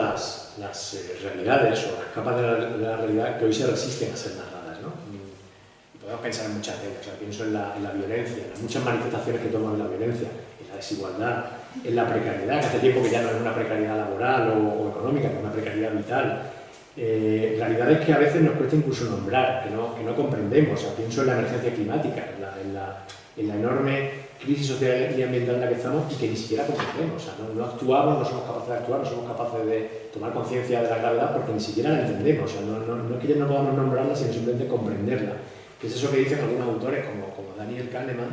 las realidades o las capas de la realidad que hoy se resisten a ser narradas, ¿no? Y podemos pensar en muchas de ellas. O sea, pienso en la violencia, en las muchas manifestaciones que toman la violencia, en la desigualdad, en la precariedad, que hace tiempo que ya no es una precariedad laboral o económica, que es una precariedad vital. Realidades que a veces nos cuesta incluso nombrar, que no comprendemos. O sea, pienso en la emergencia climática, en la enorme crisis social y ambiental en la que estamos y que ni siquiera comprendemos. O sea, no actuamos, no somos capaces de actuar, no somos capaces de tomar conciencia de la gravedad porque ni siquiera la entendemos. O sea, no es que ya no podamos nombrarla, sino simplemente comprenderla. Que es eso que dicen algunos autores como Daniel Kahneman,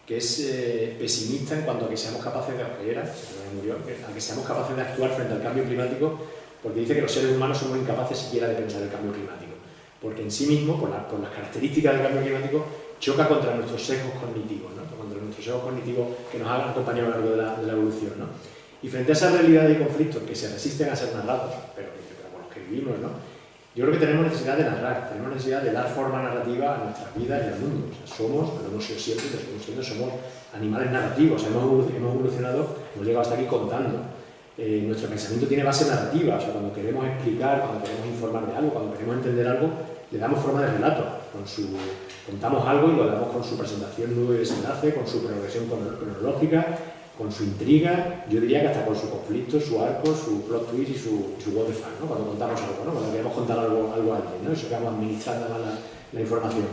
que es pesimista en cuanto a que seamos capaces de, a que seamos capaces de actuar frente al cambio climático, porque dice que los seres humanos somos incapaces siquiera de pensar el cambio climático, porque en sí mismo, por las características del cambio climático, choca contra nuestros sesgos cognitivos, ¿no? Contra nuestros sesgos cognitivos que nos han acompañado a lo largo de la evolución, ¿no? Y frente a esa realidad de conflictos que se resisten a ser narrados, pero con los que vivimos, ¿no? Yo creo que tenemos necesidad de narrar, tenemos necesidad de dar forma narrativa a nuestras vidas y al mundo. O sea, somos, lo hemos sido siempre, lo seguimos siendo, somos animales narrativos, hemos evolucionado, hemos llegado hasta aquí contando. Nuestro pensamiento tiene base narrativa, o sea, cuando queremos explicar, cuando queremos informar de algo, cuando queremos entender algo, le damos forma de relato. Contamos algo y lo damos con su presentación, nudo y desenlace, con su progresión cronológica, con su intriga, yo diría que hasta con su conflicto, su arco, su plot twist y su what the fuck, ¿no? Cuando contamos algo, ¿no? Cuando queremos contar algo a alguien, ¿no? Eso que vamos administrando la información.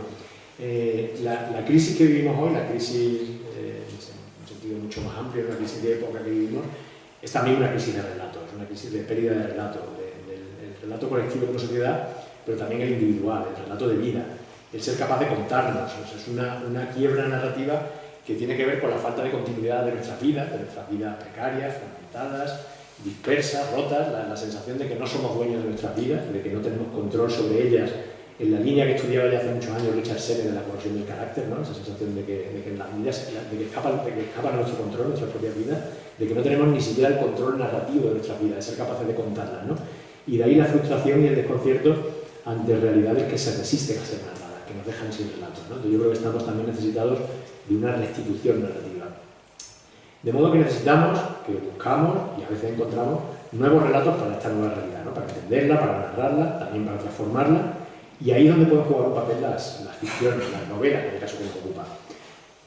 La crisis que vivimos hoy, la crisis en un sentido mucho más amplio, una crisis de época que vivimos, es también una crisis de relato, es una crisis de pérdida de relato, del relato colectivo como sociedad, pero también el individual, el relato de vida, el ser capaz de contarnos. O sea, es una quiebra narrativa que tiene que ver con la falta de continuidad de nuestras vidas precarias, fragmentadas, dispersas, rotas, la sensación de que no somos dueños de nuestras vidas, de que no tenemos control sobre ellas, en la línea que estudiaba ya hace muchos años Richard Sennett de la corrosión del carácter, ¿no? Esa sensación de que las vidas, de que escapan nuestro control, nuestras propias vidas, de que no tenemos ni siquiera el control narrativo de nuestras vidas, de ser capaces de contarlas, ¿no? Y de ahí la frustración y el desconcierto ante realidades que se resisten a ser narradas, que nos dejan sin relatos, ¿no? Entonces yo creo que estamos también necesitados de una restitución narrativa. De modo que necesitamos, que buscamos y a veces encontramos nuevos relatos para esta nueva realidad, ¿no? Para entenderla, para narrarla, también para transformarla, y ahí es donde pueden jugar un papel las ficciones, las novelas, en el caso que nos ocupa.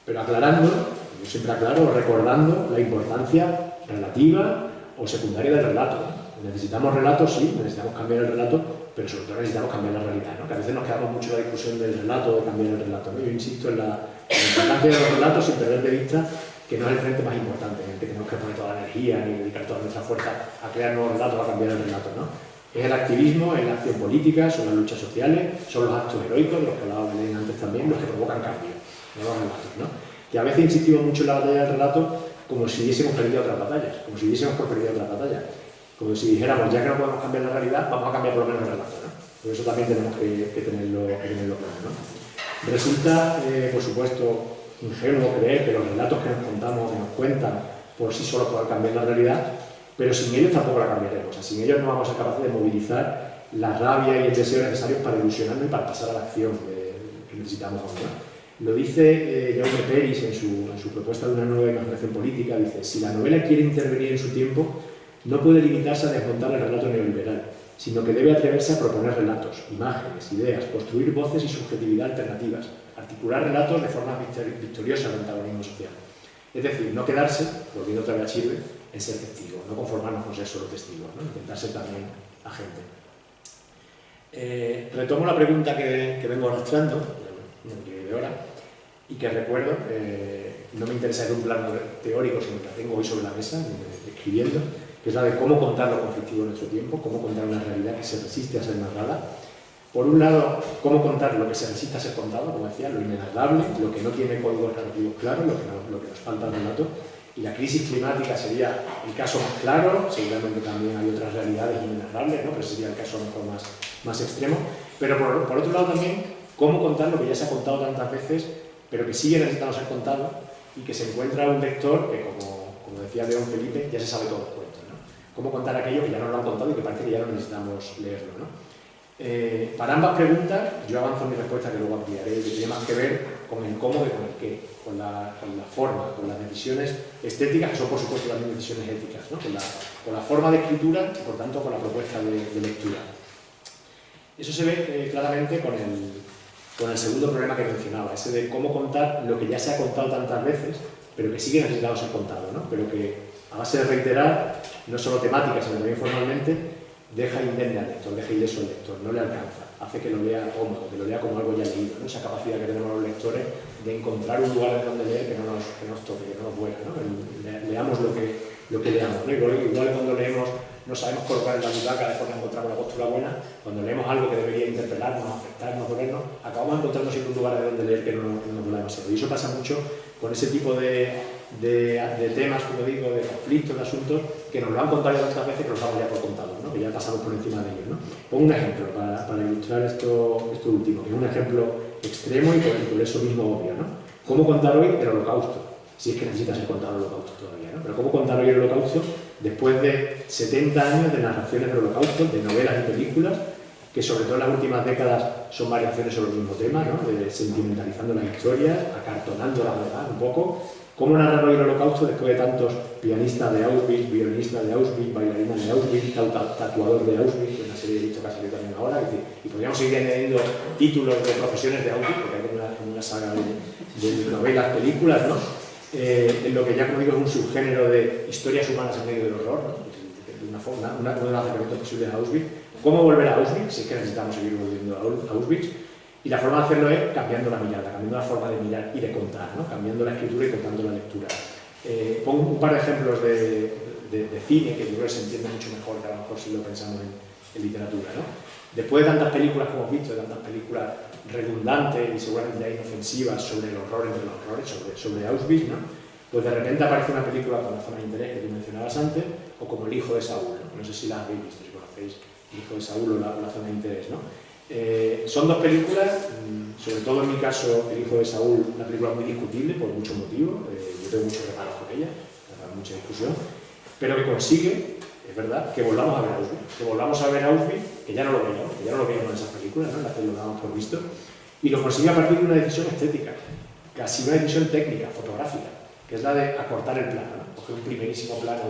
Pero aclarando, yo siempre aclaro, recordando la importancia relativa o secundaria del relato, ¿no? Necesitamos relatos, sí, necesitamos cambiar el relato, pero sobre todo necesitamos cambiar la realidad, ¿no? Que a veces nos quedamos mucho en la discusión del relato, de cambiar el relato, ¿no? Yo insisto en la importancia de los relatos sin perder de vista que no es el frente más importante, en el que tenemos que poner toda la energía y dedicar toda nuestra fuerza a crear nuevos relatos, a cambiar el relato, ¿no? Es el activismo, es la acción política, son las luchas sociales, son los actos heroicos, de los que hablaba Belén antes también, los que provocan cambio, no los relatos, ¿no? Que a veces insistimos mucho en la batalla del relato como si hubiésemos perdido otras batallas, como si hubiésemos perdido otras batallas, como si dijéramos, ya que no podemos cambiar la realidad, vamos a cambiar por lo menos el relato, ¿no? Por eso también tenemos que tenerlo claro, ¿no? Resulta, por supuesto, ingenuo creer que los relatos que nos contamos, que nos cuentan, por sí solos puedan cambiar la realidad, pero sin ellos tampoco la cambiaremos. O sea, sin ellos no vamos a ser capaces de movilizar la rabia y el deseo necesarios para ilusionarnos y para pasar a la acción que necesitamos hoy, ¿no? Lo dice Jaume Peris en su propuesta de una nueva imaginación política, dice: si la novela quiere intervenir en su tiempo, no puede limitarse a desmontar el relato neoliberal, sino que debe atreverse a proponer relatos, imágenes, ideas, construir voces y subjetividad alternativas, articular relatos de forma victoriosa del antagonismo social. Es decir, no quedarse, volviendo otra vez a Chirve, en ser testigo, no conformarnos con ser solo testigos, ¿no? Intentar ser también agente. Retomo la pregunta que vengo arrastrando, de hora, y que recuerdo, no me interesa de un plano teórico, sino que la tengo hoy sobre la mesa, escribiendo, que es la de cómo contar lo conflictivo de nuestro tiempo, cómo contar una realidad que se resiste a ser narrada. Por un lado, cómo contar lo que se resiste a ser contado, como decía, lo inenarrable, lo que no tiene códigos narrativos claros, lo que nos falta al relato. Y la crisis climática sería el caso más claro, seguramente también hay otras realidades inenarrables, ¿no? Pero sería el caso mejor más extremo. Pero por otro lado también, cómo contar lo que ya se ha contado tantas veces, pero que sigue necesitando ser contado, y que se encuentra un lector que, como decía León Felipe, ya se sabe todos los cuentos, ¿no? Cómo contar aquello que ya nos lo han contado y que parece que ya no necesitamos leerlo, ¿no? Para ambas preguntas, yo avanzo mi respuesta, que luego ampliaré, que tiene más que ver con el cómo y con el qué, con la forma, con las decisiones estéticas, que son por supuesto también decisiones éticas, ¿no? Con la forma de escritura y por tanto con la propuesta de lectura. Eso se ve claramente con el segundo problema que mencionaba, ese de cómo contar lo que ya se ha contado tantas veces, pero que sigue necesitando ser contado, ¿no? Pero que a base de reiterar, no solo temática, sino también formalmente, deja indemne al lector, deja ileso al lector, no le alcanza, hace que lo lea cómodo, que lo lea como algo ya leído, ¿no? Esa capacidad que tenemos los lectores de encontrar un lugar de donde leer que no nos toque, que no nos duela, ¿no? Leamos lo que leamos, ¿no? Igual cuando leemos no sabemos colocar en la butaca de forma de encontrar una postura buena, cuando leemos algo que debería interpelarnos, afectarnos, dolernos, acabamos encontrando siempre un lugar de donde leer que no nos duela demasiado. Y eso pasa mucho con ese tipo de temas, como digo, de conflictos, de asuntos, que nos lo han contado tantas veces que los damos ya por contados, ¿no? Que ya pasamos por encima de ellos, ¿no? Pongo un ejemplo para ilustrar esto último, que es un ejemplo extremo y por eso mismo obvio, ¿no? ¿Cómo contar hoy el Holocausto? Si es que necesita ser contado el Holocausto todavía, ¿no? Pero ¿cómo contar hoy el Holocausto después de 70 años de narraciones del Holocausto, de novelas y películas, que sobre todo en las últimas décadas son variaciones sobre el mismo tema, ¿no? De sentimentalizando las historias, acartonando la verdad un poco? ¿Cómo narrar hoy el Holocausto después de tantos pianistas de Auschwitz, violinistas de Auschwitz, bailarinas de Auschwitz, tatuador de Auschwitz, que es una serie de dichos que ha salido también ahora? Es decir, y podríamos seguir añadiendo títulos de profesiones de Auschwitz, porque hay una saga de novelas, películas, ¿no? En lo que ya, como digo, es un subgénero de historias humanas en medio del horror, ¿no? De una forma, uno de los acercamientos posibles a Auschwitz. ¿Cómo volver a Auschwitz? Si es que necesitamos seguir volviendo a Auschwitz. Y la forma de hacerlo es cambiando la mirada, cambiando la forma de mirar y de contar, ¿no? Cambiando la escritura y contando la lectura. Pongo un par de ejemplos de cine que yo creo que se entiende mucho mejor que a lo mejor si lo pensamos en literatura, ¿no? Después de tantas películas que hemos visto, de tantas películas redundantes y seguramente ya inofensivas sobre el horror entre los horrores, sobre Auschwitz, ¿no? Pues de repente aparece una película con la zona de interés que tú mencionabas antes, o como El hijo de Saúl, ¿no? No sé si la habéis visto, si conocéis El hijo de Saúl o la zona de interés, ¿no? Son dos películas, sobre todo en mi caso, El hijo de Saúl, una película muy discutible por muchos motivos, yo tengo muchos reparos con ella, mucha discusión, pero que consigue, es verdad, que volvamos a ver Auschwitz, que ya no lo veíamos en esas películas, ¿no? En las que lo dábamos por visto, y lo consigue a partir de una decisión estética, casi una decisión técnica, fotográfica, que es la de acortar el plano, ¿no? Coger un primerísimo plano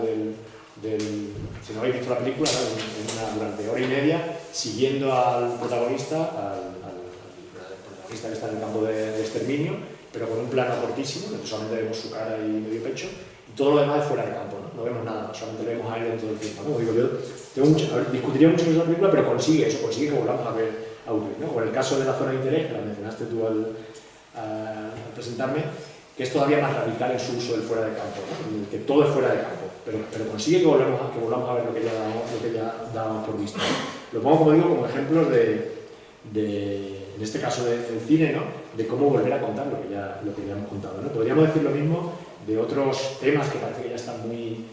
si no habéis visto la película, durante hora y media, siguiendo al protagonista, al protagonista que está en el campo de exterminio, pero con un plano cortísimo, donde solamente vemos su cara y medio pecho, y todo lo demás es fuera de campo, ¿no? No vemos nada, solamente le vemos a él todo el tiempo, ¿no? Digo, yo discutiría mucho sobre esa película, pero consigue que volvamos a ver Auschwitz, ¿no? O en el caso de La zona de interés, que la mencionaste tú al presentarme, que es todavía más radical en su uso del fuera de campo, ¿no? En el que todo es fuera de campo, pero consigue que volvamos a ver lo que ya dábamos por visto. Lo pongo, como digo, como ejemplos en este caso del cine, ¿no? De cómo volver a contar lo que ya hemos contado, ¿no? Podríamos decir lo mismo de otros temas que parece que ya están muy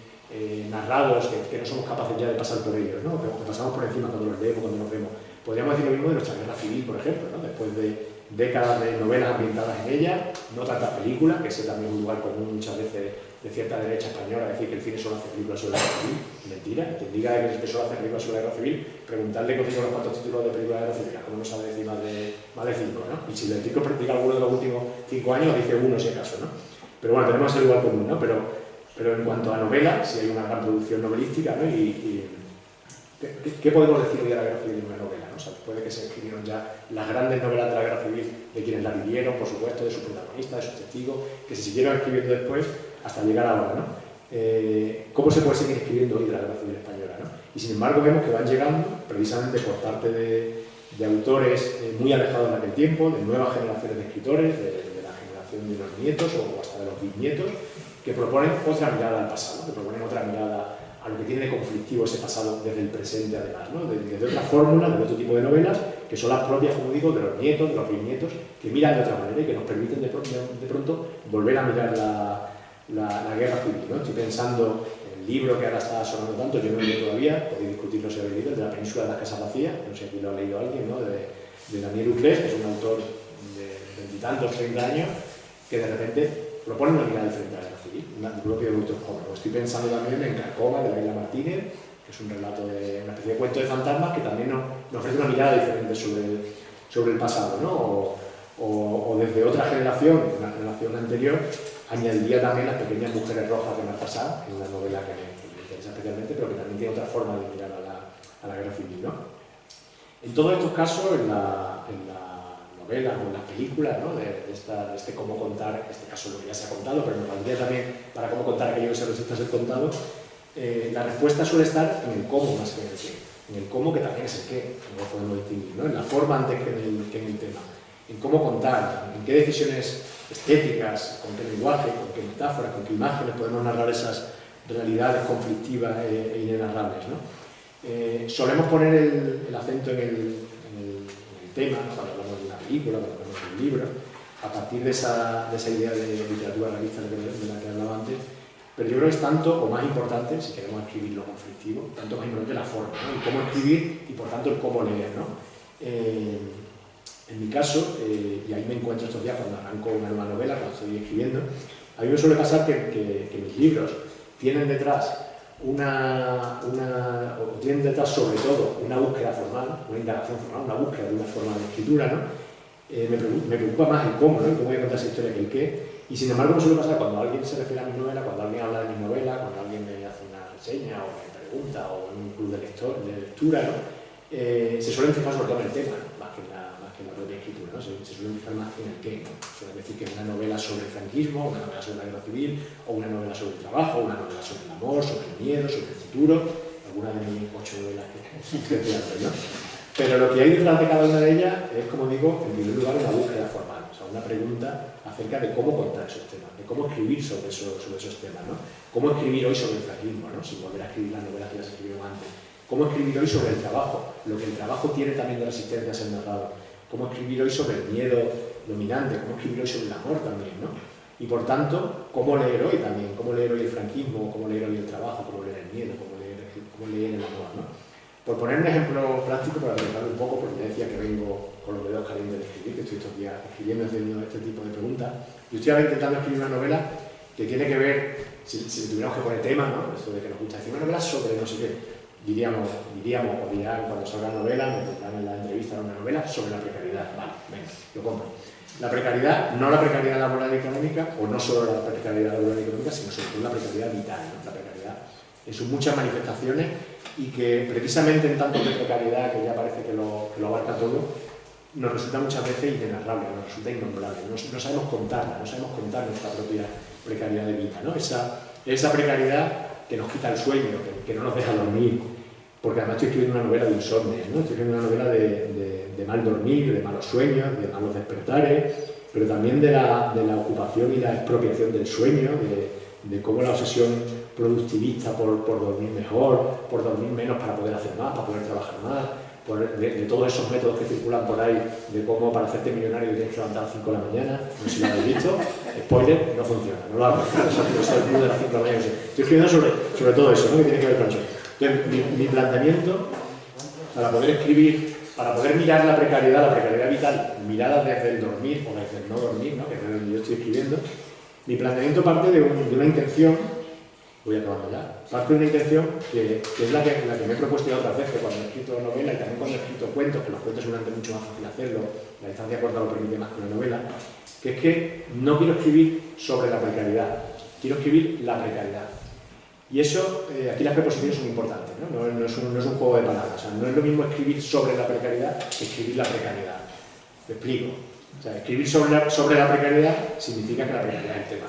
narrados, que no somos capaces ya de pasar por ellos, ¿no? Que pasamos por encima cuando los leemos, cuando nos vemos. Podríamos decir lo mismo de nuestra guerra civil, por ejemplo, ¿no? Después de décadas de novelas ambientadas en ella, no tantas películas, que ese también es un lugar común muchas veces de cierta derecha española, decir que el cine solo hace películas sobre la guerra civil. Mentira, quien diga que solo hace películas sobre la guerra civil, preguntarle que tiene unos cuantos títulos de películas de la guerra civil, como no sabe decir más de 5, ¿no? Y si le digo practica alguno de los últimos 5 años, dice uno si acaso, ¿no? Pero bueno, tenemos el lugar común, ¿no? Pero en cuanto a novelas, sí hay una gran producción novelística, ¿no? ¿Qué podemos decir hoy de la guerra civil en una novela? ¿No? O sea, puede que se escribieron ya las grandes novelas de la guerra civil de quienes la vivieron, por supuesto, de sus protagonistas, de sus testigos, que se siguieron escribiendo después hasta llegar ahora, ¿no? ¿Cómo se puede seguir escribiendo hoy de la guerra civil española, ¿no? Y sin embargo vemos que van llegando, precisamente por parte de autores muy alejados de aquel tiempo, de nuevas generaciones de escritores, de la generación de los nietos o hasta de los bisnietos, que proponen otra mirada al pasado, que proponen otra mirada a lo que tiene de conflictivo ese pasado desde el presente, además, ¿no? Desde otras fórmulas, de otro tipo de novelas, que son las propias, como digo, de los nietos, de los bisnietos, que miran de otra manera y que nos permiten de pronto volver a mirar la guerra civil, ¿no? Estoy pensando en el libro que ahora está sonando tanto, yo no lo he leído todavía, podéis discutirlo si lo habéis leído, de La península de las casas vacías, no sé si lo ha leído alguien, ¿no? De Daniel Uclés, que es un autor de 20 y tantos, 30 años, que de repente propone una mirada diferente a la guerra civil, un propio de muchos jóvenes. Estoy pensando también en Carcoma, de Laila Martínez, que es un relato de una especie de cuento de fantasmas que también nos ofrece una mirada diferente sobre el pasado, ¿no? O desde otra generación, una generación anterior, añadiría también Las pequeñas mujeres rojas de Marta Sá, en una novela que me interesa especialmente, pero que también tiene otra forma de mirar a la guerra civil, ¿no? En todos estos casos, en la novela o en las películas, ¿no? de este cómo contar, en este caso lo que ya se ha contado, pero nos valdría también para cómo contar aquello que se resiste a ser contado, la respuesta suele estar en el cómo más que en el qué. En el cómo, que también es el qué, como podemos distinguir, ¿no? En la forma antes que en el tema. En cómo contar, en qué decisiones estéticas, con qué lenguaje, con qué metáforas, con qué imágenes podemos narrar esas realidades conflictivas e inenarrables, ¿no? Solemos poner el acento en el tema, ¿no? Cuando hablamos de una película, cuando hablamos de un libro, a partir de esa idea de literatura realista de la que hablaba antes, pero yo creo que es tanto o más importante, si queremos escribir lo conflictivo, tanto más importante la forma, ¿no? El cómo escribir y por tanto el cómo leer, ¿no? En mi caso, y ahí me encuentro estos días cuando arranco una nueva novela, cuando estoy escribiendo, a mí me suele pasar que mis libros tienen detrás tienen detrás sobre todo una búsqueda formal, una indagación formal, una búsqueda de una forma de escritura, ¿no? Me preocupa más el cómo, ¿no? El cómo voy a contar esa historia que el qué. Y sin embargo me suele pasar cuando alguien se refiere a mi novela, cuando alguien habla de mi novela, cuando alguien me hace una reseña o me pregunta o en un club de lectura, ¿no? Se suelen fijar sobre todo en el tema, ¿no? más que en la propia escritura, ¿no? Se suelen fijar más en el qué, ¿no? Suelen decir que es una novela sobre el franquismo, una novela sobre la guerra civil, o una novela sobre el trabajo, una novela sobre el amor, sobre el miedo, sobre el futuro, alguna de mis 8 novelas que estoy haciendo, ¿no? Pero lo que hay detrás de cada una de ellas es, como digo, en primer lugar una búsqueda formal, o sea, una pregunta acerca de cómo contar esos temas, de cómo escribir sobre esos temas, ¿no? Cómo escribir hoy sobre el franquismo, ¿no? Sin volver a escribir las novelas que ya se escribieron antes. Cómo escribir hoy sobre el trabajo, lo que el trabajo tiene también de resistencia a ser narrado. Cómo escribir hoy sobre el miedo dominante, cómo escribir hoy sobre el amor también, ¿no? Y por tanto, cómo leer hoy también, cómo leer hoy el franquismo, cómo leer hoy el trabajo, cómo leer el miedo, cómo leer el amor, ¿no? Por poner un ejemplo práctico, para preguntarle un poco, porque ya decía que vengo con los dedos calientes de escribir, que estoy estos días escribiendo, haciendo este tipo de preguntas. Yo estoy ahora intentando escribir una novela que tiene que ver, si tuviéramos que poner temas, ¿no? Eso de que nos gusta decir una novela sobre no sé qué, diríamos, o dirán cuando salga la novela, me pondrán en la entrevista una novela sobre la precariedad. Vale, venga, lo compro. La precariedad, no la precariedad laboral y económica, o no solo la precariedad laboral y económica, sino sobre todo la precariedad vital, ¿no? La precariedad en sus muchas manifestaciones, y que precisamente en tanto de precariedad, que ya parece que lo abarca todo, nos resulta muchas veces inenarrable, nos resulta innombrable, no sabemos contarla, no sabemos contar nuestra propia precariedad de vida, ¿no? Esa precariedad que nos quita el sueño, que no nos deja dormir, porque además estoy escribiendo una novela de insomnio, ¿no? Estoy escribiendo una novela de mal dormir, de malos sueños, de malos despertares, pero también de la ocupación y la expropiación del sueño, de cómo la obsesión productivista por dormir mejor, por dormir menos para poder hacer más, para poder trabajar más, de todos esos métodos que circulan por ahí, de cómo para hacerte millonario tienes que levantar a las 5 de la mañana, no sé si lo habéis visto, spoiler, no funciona, no lo hago, eso es el club de las 5 de la mañana, estoy escribiendo sobre todo eso, ¿no? Que tiene que ver con eso. Entonces, mi planteamiento, para poder escribir, para poder mirar la precariedad vital, mirada desde el dormir o desde el no dormir, ¿no? Que es desde donde yo estoy escribiendo, mi planteamiento parte de una intención, voy acabando ya, parte de una intención que es la que me he propuesto ya otras veces cuando he escrito novela y también cuando he escrito cuentos, que los cuentos seguramente es mucho más fácil hacerlo, la distancia corta lo permite más que una novela, que es que no quiero escribir sobre la precariedad, quiero escribir la precariedad. Y eso, aquí las preposiciones son importantes, ¿no? No es un juego de palabras, o sea, no es lo mismo escribir sobre la precariedad que escribir la precariedad. Me explico. O sea, escribir sobre la precariedad significa que la precariedad es el tema.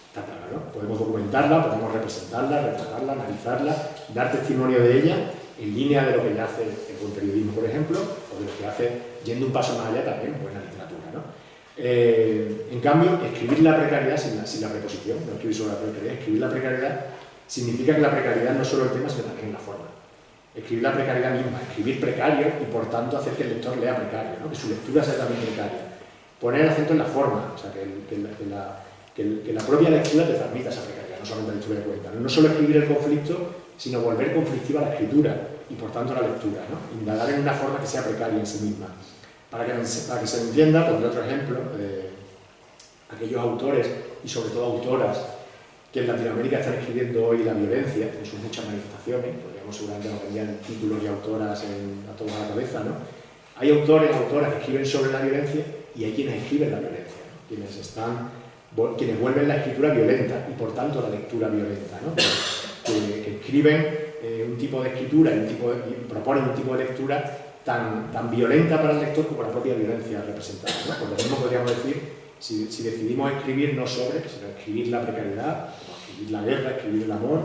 Está claro, ¿no? Podemos documentarla, podemos representarla, retratarla, analizarla, dar testimonio de ella en línea de lo que ya hace el buen periodismo, por ejemplo, o de lo que hace, yendo un paso más allá también, buena literatura, ¿no? En cambio, escribir la precariedad sin la preposición, no escribir sobre la precariedad, escribir la precariedad significa que la precariedad no es solo el tema, sino también la forma. Escribir la precariedad misma, escribir precario y por tanto hacer que el lector lea precario, ¿no? Que su lectura sea también precaria. Poner el acento en la forma, o sea, que la propia lectura te transmita esa precariedad, no solamente la lectura de cuenta, ¿no? No solo escribir el conflicto, sino volver conflictiva la escritura y por tanto la lectura, ¿no? Indagar en una forma que sea precaria en sí misma. Para que se entienda, pondré otro ejemplo, aquellos autores y sobre todo autoras que en Latinoamérica están escribiendo hoy la violencia en sus muchas manifestaciones, podríamos seguramente nos vendían títulos y autoras a todos a la cabeza, ¿no? Hay autores y autoras que escriben sobre la violencia y hay quienes escriben la violencia, ¿no? Quienes vuelven la escritura violenta y por tanto la lectura violenta, ¿no? Que escriben un tipo de escritura y proponen un tipo de lectura tan violenta para el lector como la propia violencia representada, ¿no? Por lo mismo podríamos decir, si decidimos escribir no sobre, sino escribir la precariedad, o escribir la guerra, escribir el amor,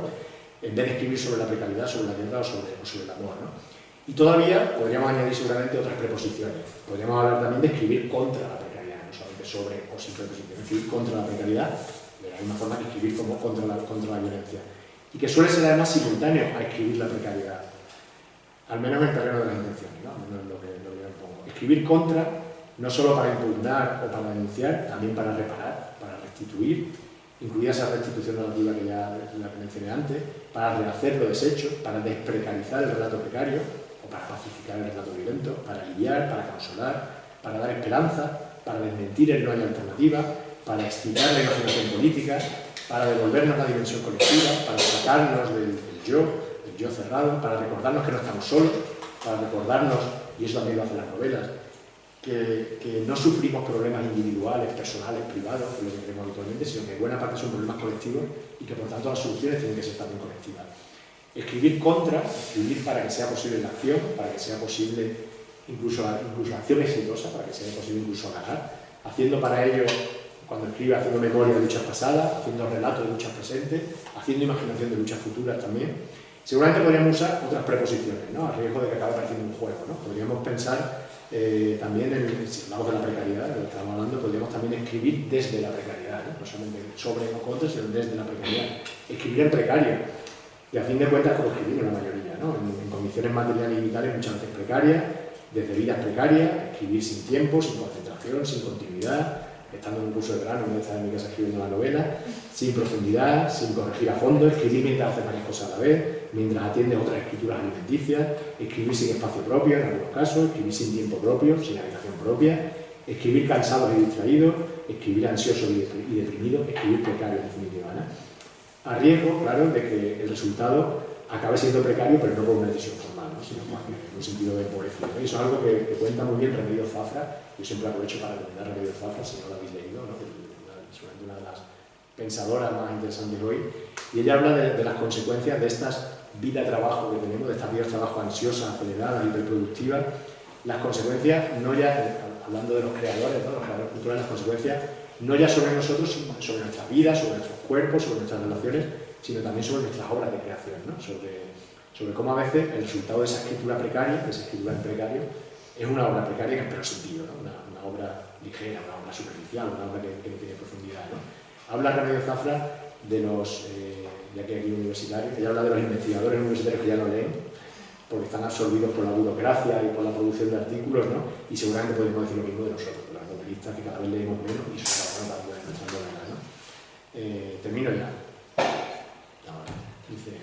en vez de escribir sobre la precariedad, sobre la guerra o sobre el amor, ¿no? Y todavía podríamos añadir seguramente otras preposiciones. Podríamos hablar también de escribir contra la precariedad, no solamente sobre o sin preposiciones, escribir contra la precariedad, de la misma forma que escribir como contra la violencia. Y que suele ser además simultáneo a escribir la precariedad, al menos en el terreno de las intenciones, ¿no? No es lo que yo pongo. Escribir contra no solo para impugnar o para denunciar, también para reparar, para restituir, incluida esa restitución normativa que ya mencioné antes, para rehacer lo deshecho, para desprecarizar el relato precario o para pacificar el relato violento, para aliviar, para consolar, para dar esperanza, para desmentir el no hay alternativa, para excitar la imaginación política, para devolvernos la dimensión colectiva, para sacarnos del yo cerrado, para recordarnos que no estamos solos, para recordarnos, y eso también lo hacen las novelas, que no sufrimos problemas individuales, personales, privados, que es lo que queremos habitualmente, sino que buena parte son problemas colectivos y que por tanto las soluciones tienen que ser también colectivas. Escribir contra, escribir para que sea posible la acción, para que sea posible incluso acción exitosa, para que sea posible incluso ganar, haciendo para ello, cuando escribe, haciendo memoria de luchas pasadas, haciendo relatos de luchas presentes, haciendo imaginación de luchas futuras también. Seguramente podríamos usar otras preposiciones, ¿no? A riesgo de que acabe pareciendo un juego, ¿no? Podríamos pensar también, si hablamos de la precariedad, de lo que estamos hablando, podríamos también escribir desde la precariedad, ¿no? No solamente sobre o contra, sino desde la precariedad. Escribir en precario, y a fin de cuentas como escribimos la mayoría, ¿no? En condiciones materiales y vitales muchas veces precarias, desde vidas precarias, escribir sin tiempo, sin concentración, sin continuidad, estando en un curso de verano, una vez en mi casa escribiendo la novela, sin profundidad, sin corregir a fondo, escribir mientras hace varias cosas a la vez, mientras atiende otras escrituras alimenticias, escribir sin espacio propio en algunos casos, escribir sin tiempo propio, sin habitación propia, escribir cansados y distraídos, escribir ansiosos y deprimidos, escribir precario en definitiva, ¿no? A riesgo, claro, de que el resultado acabe siendo precario, pero no por una decisión formal, ¿no? Sino más que en un sentido de empobrecido. Y eso es algo que cuenta muy bien Remedios Zafra. Yo siempre aprovecho para recomendar Remedios Zafra, si no lo habéis leído, ¿no? Seguramente una de las pensadoras más interesantes hoy. Y ella habla de las consecuencias de estas vida-trabajo que tenemos, de estas vidas-trabajo ansiosas, aceleradas, hiperproductivas. Las consecuencias, no ya, hablando de los creadores, ¿no? Los creadores culturales, las consecuencias no ya sobre nosotros, sino sobre nuestras vidas, sobre nuestros cuerpos, sobre nuestras relaciones, sino también sobre nuestras obras de creación, ¿no? Sobre cómo a veces el resultado de esa escritura precaria, de esa escritura en precario, es una obra precaria en el peor sentido, ¿no? Una obra ligera, una obra superficial, una obra que no tiene profundidad, ¿no? Habla Remedios Zafra de los, ya que aquí universitarios, que ya habla de los investigadores universitarios que ya no leen, porque están absorbidos por la burocracia y por la producción de artículos, ¿no? Y seguramente podemos decir lo mismo de nosotros, de los novelistas, que cada vez leemos menos y eso está bueno para nuestras novelas, ¿no? Termino ya. Dice,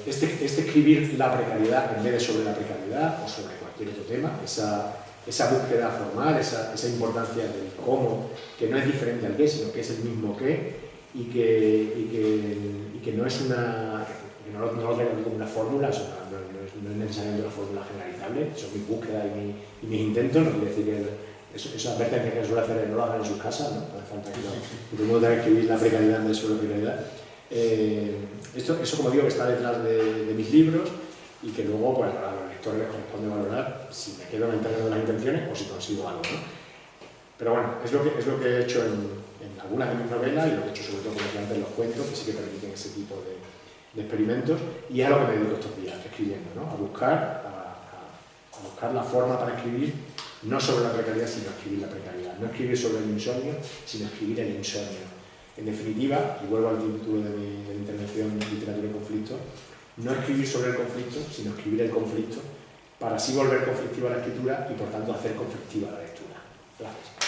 este escribir la precariedad en vez de sobre la precariedad o sobre cualquier otro tema, esa búsqueda formal, esa importancia del cómo, que no es diferente al qué, sino que es el mismo qué, y que no es una, que no lo traigo como una fórmula, no es necesariamente una fórmula generalizable, son mis búsquedas y mis intentos, no quiere decir que esa advertencia que suele hacer no lo hagan en sus casas, ¿no? No hace falta que todo el mundo tenga que escribir la precariedad en vez de sobre la precariedad. Eso, como digo, que está detrás de mis libros y que luego, pues, a los lectores les corresponde valorar si me quedo en el terreno de las intenciones o si consigo algo, ¿no? Pero bueno, es lo que he hecho en algunas de mis novelas y lo que he hecho sobre todo, como decía antes, en los cuentos, que sí que permiten ese tipo de experimentos, y es a lo que me dedico estos días, escribiendo, ¿no? A buscar la forma para escribir, no sobre la precariedad, sino escribir la precariedad. No escribir sobre el insomnio, sino escribir el insomnio. En definitiva, y vuelvo al título de mi intervención Literatura y Conflicto, no escribir sobre el conflicto, sino escribir el conflicto, para así volver conflictiva la escritura y por tanto hacer conflictiva la lectura. Gracias.